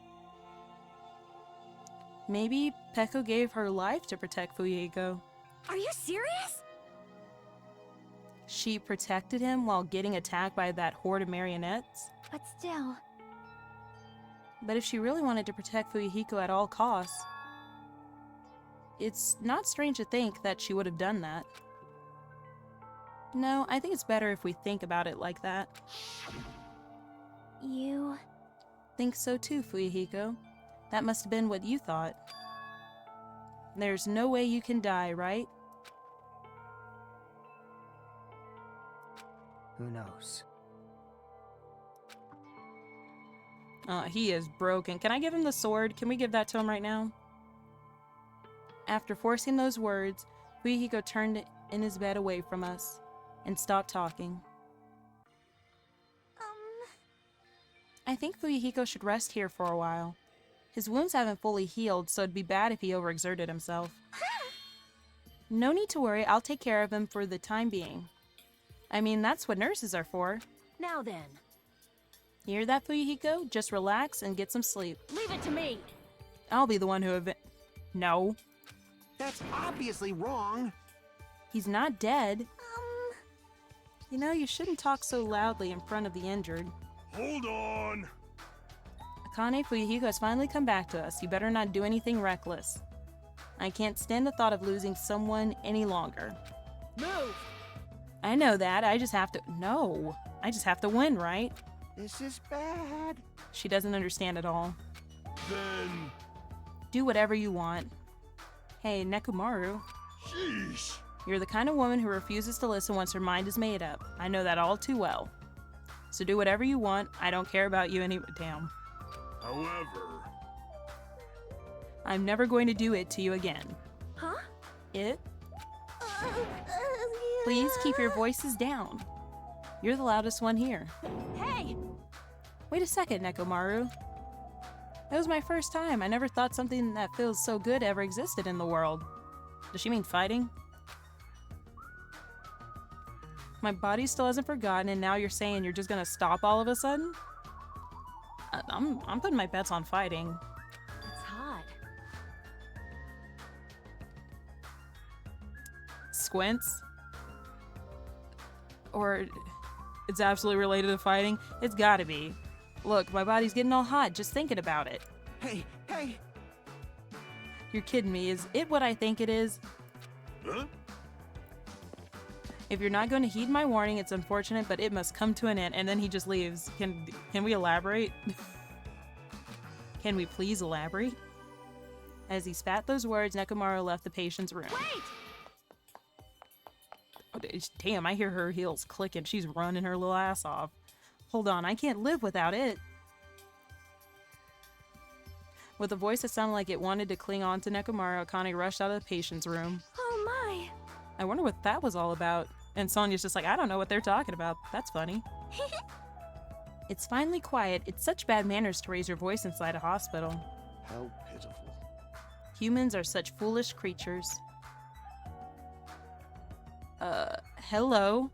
Maybe Peko gave her life to protect Fuyuhiko. are you serious? She protected him while getting attacked by that horde of marionettes? But still, But if she really wanted to protect Fuyuhiko at all costs, it's not strange to think that she would have done that. No, I think it's better if we think about it like that. You... Think so too, Fuyuhiko. That must have been what you thought. There's no way you can die, right? Who knows? He is broken. Can I give him the sword? Can we give that to him right now? After forcing those words, Fuyuhiko turned in his bed away from us and stopped talking. I think Fuyuhiko should rest here for a while. His wounds haven't fully healed, so it'd be bad if he overexerted himself. No need to worry, I'll take care of him for the time being. I mean, that's what nurses are for. Now then, Hear that, Fuyuhiko? Just relax and get some sleep. leave it to me. I'll be the one who No. That's obviously wrong. He's not dead. You know, you shouldn't talk so loudly in front of the injured. Hold on. Akane, Fuyuhiko has finally come back to us. You better not do anything reckless. I can't stand the thought of losing someone any longer. Move. I know that. I just have to... No. I just have to win, right? This is bad. She doesn't understand at all. Then... Do whatever you want. Hey, Nekomaru. Sheesh. You're the kind of woman who refuses to listen once her mind is made up. I know that all too well. So do whatever you want. I don't care about you any... Damn. However... I'm never going to do it to you again. Huh? It? Please keep your voices down. You're the loudest one here. Hey! Wait a second, Nekomaru. It was my first time. I never thought something that feels so good ever existed in the world. Does she mean fighting? My body still hasn't forgotten, and now you're saying you're just gonna stop all of a sudden? I'm putting my bets on fighting. It's hot. Squints? Or it's absolutely related to fighting? It's gotta be. Look, my body's getting all hot just thinking about it. Hey, hey. You're kidding me. Is it what I think it is? Huh? If you're not going to heed my warning, it's unfortunate, but it must come to an end. And then he just leaves. Can we elaborate? Can we please elaborate? As he spat those words, Nekomaru left the patient's room. Wait! Oh, damn, I hear her heels clicking. She's running her little ass off. Hold on, I can't live without it. With a voice that sounded like it wanted to cling on to Nekomaru, Akane rushed out of the patient's room. Oh my. I wonder what that was all about. And Sonya's just like, I don't know what they're talking about. That's funny. It's finally quiet. It's such bad manners to raise your voice inside a hospital. How pitiful. Humans are such foolish creatures. Hello?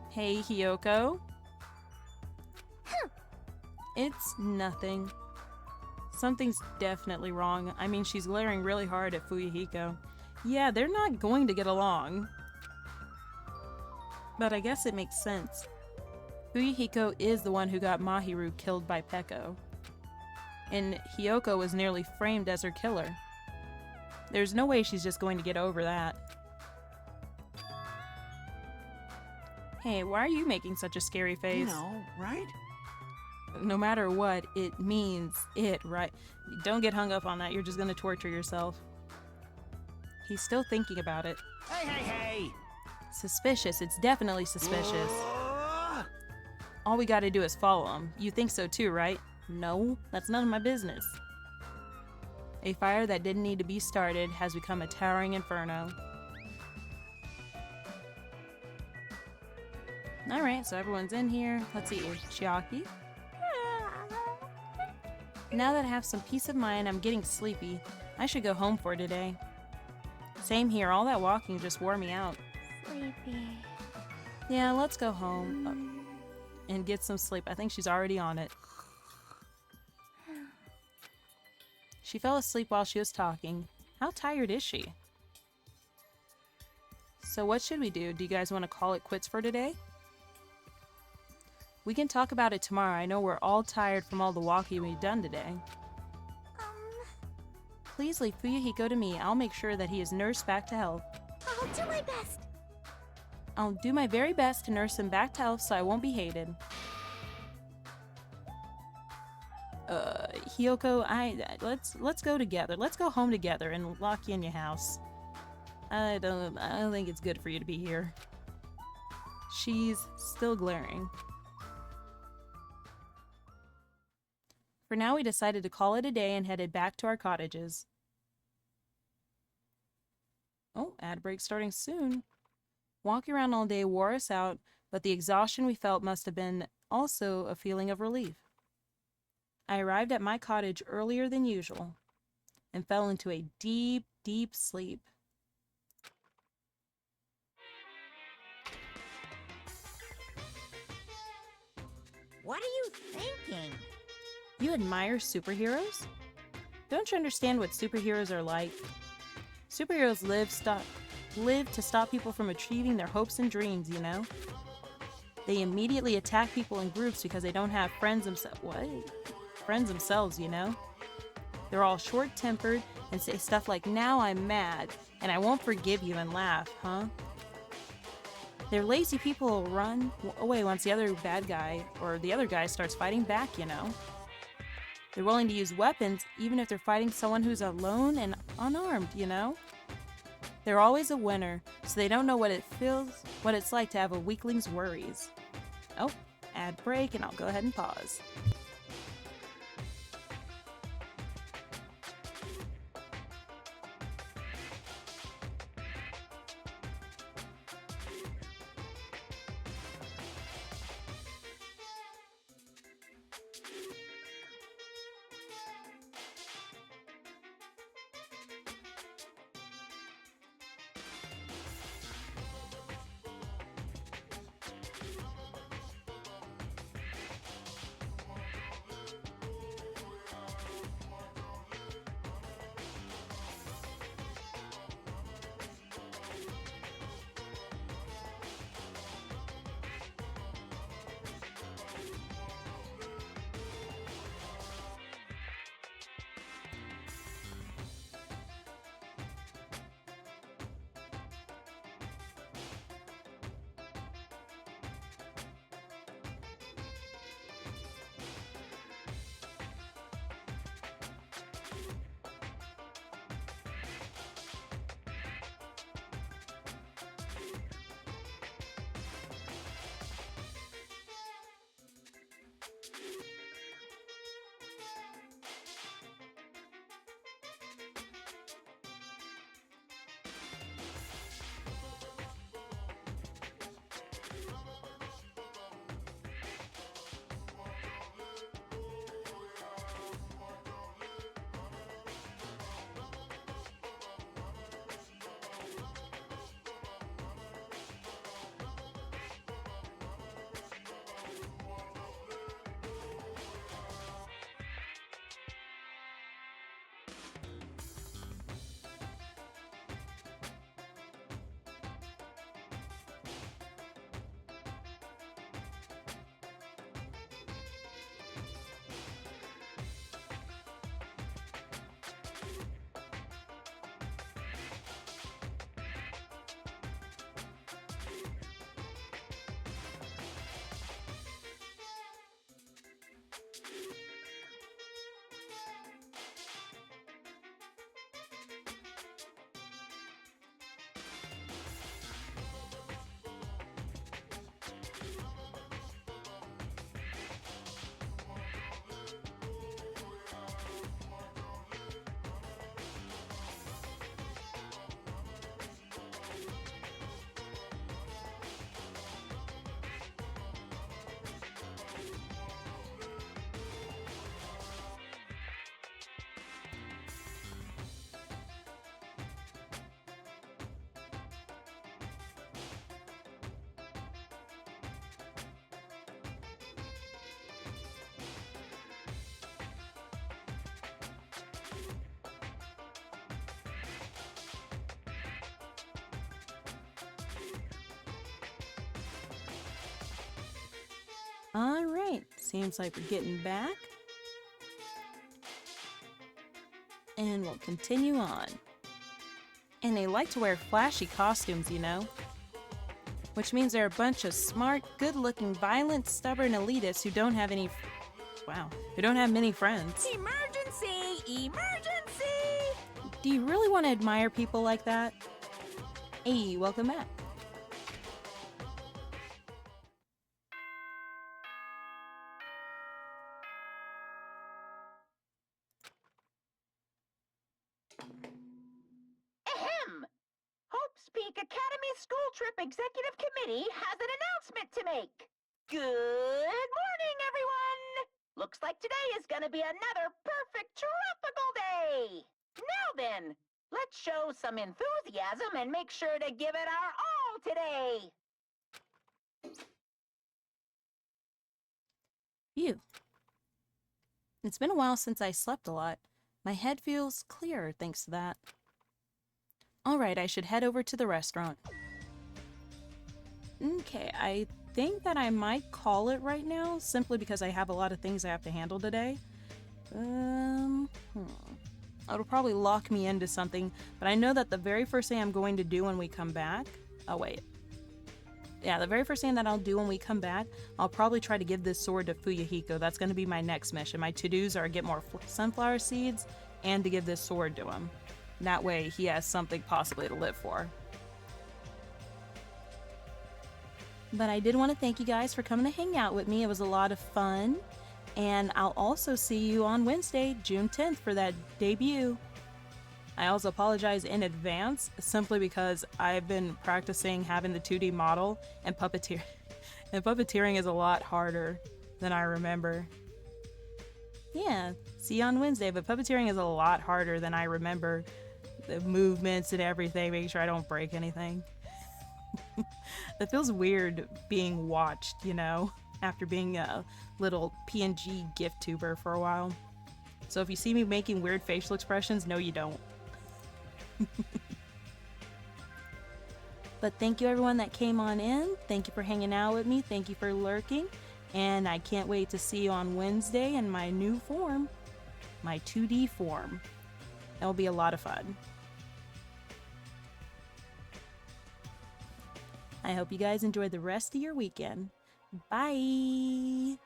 Hey, Hiyoko? It's nothing. Something's definitely wrong. I mean, she's glaring really hard at Fuyuhiko. Yeah, they're not going to get along. But I guess it makes sense. Fuyuhiko is the one who got Mahiru killed by Peko. And Hiyoko was nearly framed as her killer. There's no way she's just going to get over that. Hey, why are you making such a scary face? You know, right? No matter what, it means it, right? Don't get hung up on that. You're just gonna torture yourself. He's still thinking about it. Hey, hey, hey! Suspicious. It's definitely suspicious. Ugh. All we gotta do is follow him. You think so too, right? No, that's none of my business. A fire that didn't need to be started has become a towering inferno. Alright, so everyone's in here. Let's see, Chiaki. Now that I have some peace of mind, I'm getting sleepy. I should go home for today. Same here, all that walking just wore me out. Sleepy. Yeah, let's go home and get some sleep. I think she's already on it. She fell asleep while she was talking. How tired is she? So what should we do? Do you guys want to call it quits for today? We can talk about it tomorrow. I know we're all tired from all the walking we've done today. Please leave Fuyuhiko to me. I'll make sure that he is nursed back to health. I'll do my best. I'll do my very best to nurse him back to health so I won't be hated. Hiyoko, let's go together. Let's go home together and lock you in your house. I don't think it's good for you to be here. She's still glaring. For now, we decided to call it a day and headed back to our cottages. Oh, ad break starting soon. Walking around all day wore us out, but the exhaustion we felt must have been also a feeling of relief. I arrived at my cottage earlier than usual and fell into a deep, deep sleep. What are you thinking? You admire superheroes? Don't you understand what superheroes are like? Superheroes live to stop people from achieving their hopes and dreams, you know? They immediately attack people in groups because they don't have friends themselves, you know? They're all short-tempered and say stuff like, "Now I'm mad, and I won't forgive you," and laugh, huh? They're lazy people who'll run away once the other bad guy or the other guy starts fighting back, you know? They're willing to use weapons even if they're fighting someone who's alone and unarmed, you know? They're always a winner, so they don't know what it's like to have a weakling's worries. Oh, ad break, and I'll go ahead and pause. Alright, seems like we're getting back. And we'll continue on. And they like to wear flashy costumes, you know. Which means they're a bunch of smart, good-looking, violent, stubborn elitists who don't have any... who don't have many friends. Emergency! Emergency! Do you really want to admire people like that? Hey, welcome back. Ahem! Hope's Peak Academy School Trip Executive Committee has an announcement to make. Good morning, everyone! Looks like today is gonna be another perfect tropical day! Now then, let's show some enthusiasm and make sure to give it our all today! Phew. It's been a while since I slept a lot. My head feels clearer thanks to that. Alright, I should head over to the restaurant. Okay, I think that I might call it right now, simply because I have a lot of things I have to handle today. It'll probably lock me into something, but I know that the very first thing I'm going to do when we come back... Oh, wait. Yeah, the very first thing that I'll do when we come back, I'll probably try to give this sword to Fuyuhiko. That's going to be my next mission. My to-dos are get more sunflower seeds and to give this sword to him. That way, he has something possibly to live for. But I did want to thank you guys for coming to hang out with me. It was a lot of fun. And I'll also see you on Wednesday, June 10th, for that debut. I also apologize in advance, simply because I've been practicing having the 2D model, and puppeteering is a lot harder than I remember. Yeah, see you on Wednesday, but puppeteering is a lot harder than I remember. The movements and everything, making sure I don't break anything. That feels weird being watched, you know, after being a little PNG gift tuber for a while. So if you see me making weird facial expressions, no you don't. But thank you everyone that came on in. Thank you for hanging out with me. Thank you for lurking. And I can't wait to see you on Wednesday in my new form. My 2D form. That will be a lot of fun. I hope you guys enjoy the rest of your weekend. Bye!